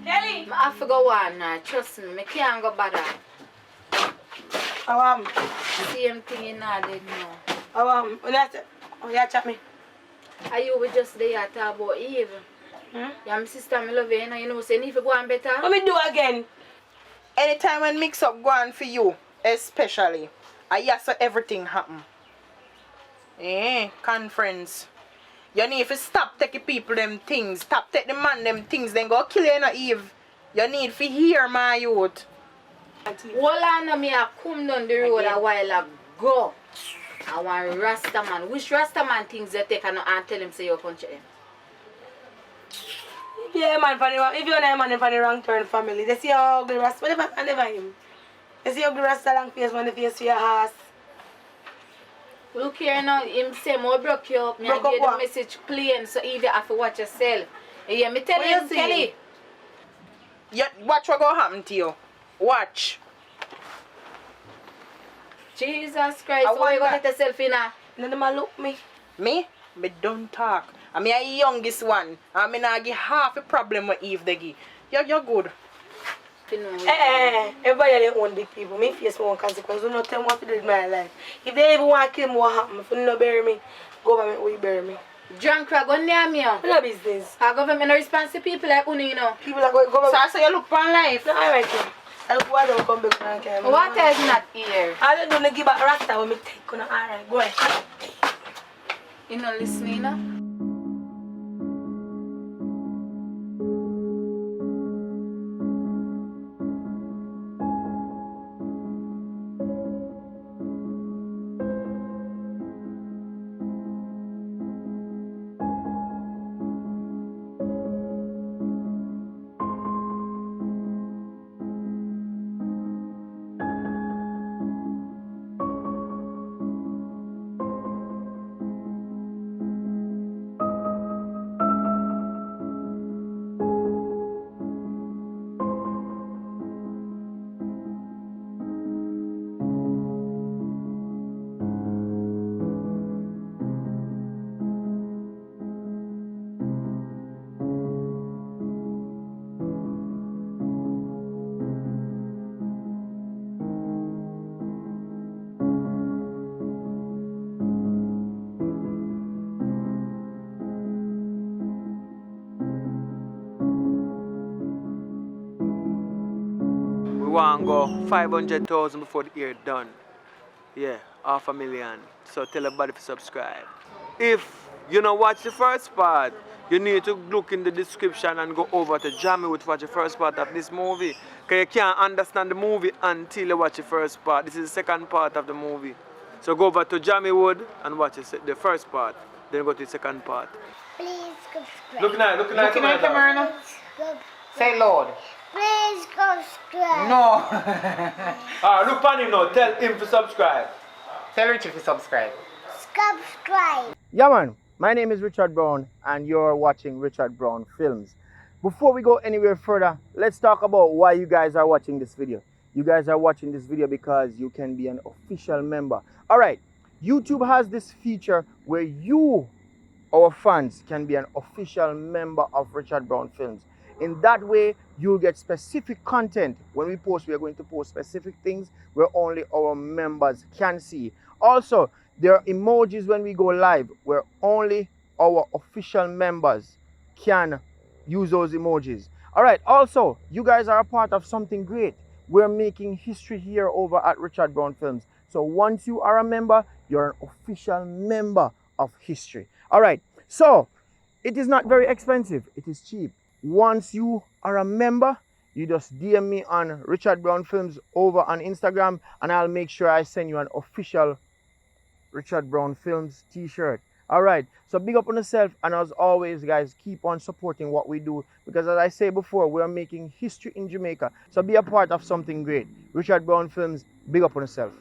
Kelly! I have to go on now, trust me, I can't go bother. Same thing in now, dead now.
You chat me?
Are you with just there talk about Eve? Yeah, my sister, I love you, you know, say if you go on better.
What me do again? Anytime when mix up go on for you, especially, I yes so everything happen. Conference. You need to stop taking people them things. Stop take the man them things. Then go kill you, no Eve. You need to hear my youth.
Hold on, me I come down the road a while ago. I want Rasta man. Which Rasta man things you take and tell him say you punch him?
Yeah, man, if you're not a man from the wrong turn family, they see how ugly Rasta, never him. They see ugly Rasta long face when they face your ass.
Look here now, him say more broke you up. Me
Broke
and give
up
the message plain so you have to watch yourself. Yeah, me tell
What
him,
you
Kelly.
Watch what gonna happen to you. Watch.
Jesus Christ, how you gonna get yourself in a?
None of them look me.
Me don't talk. I mean, I youngest one. I mean, I get half a problem with Eve they give. You're good.
Everybody they own big people. Me face my own consequence. You not tell me what to do with my life. If they even want to kill me, what happen? If you not bury me, government will bury me.
Drunk crag on near me.
No business.
Our government no response to people like Uni, you know.
People are going government.
So I say you look for life.
No, alright. I look why don't come back and care.
What is not here?
I don't give back Rasta when me take on. Alright, go ahead.
You not listening, no?
Want to go 500,000 before the year done. Yeah, 500,000. So tell everybody to subscribe. If you don't watch the first part, you need to look in the description and go over to Jammy to watch the first part of this movie. Because you can't understand the movie until you watch the first part. This is the second part of the movie. So go over to Jammy Wood and watch the first part. Then go to the second part.
Please subscribe.
Look now, look now.
Looking at the camera. Say Lord.
Please subscribe.
No.
Look on him now. Tell him to subscribe.
Tell Richard to subscribe.
Subscribe.
Yeah, man. My name is Richard Brown, and you're watching Richard Brown Films. Before we go anywhere further, let's talk about why you guys are watching this video. You guys are watching this video because you can be an official member. All right. YouTube has this feature where you, our fans, can be an official member of Richard Brown Films. In that way, you'll get specific content. When we post, we are going to post specific things where only our members can see. Also, there are emojis when we go live where only our official members can use those emojis. All right, also, you guys are a part of something great. We're making history here over at Richard Brown Films. So once you are a member, you're an official member of history. All right, so it is not very expensive. It is cheap. Once you are a member, you just DM me on Richard Brown Films over on Instagram, and I'll make sure I send you an official Richard Brown Films t-shirt. All right, so big up on yourself, and as always, guys, keep on supporting what we do, because as I say before, we're making history in Jamaica. So be a part of something great. Richard Brown Films, big up on yourself.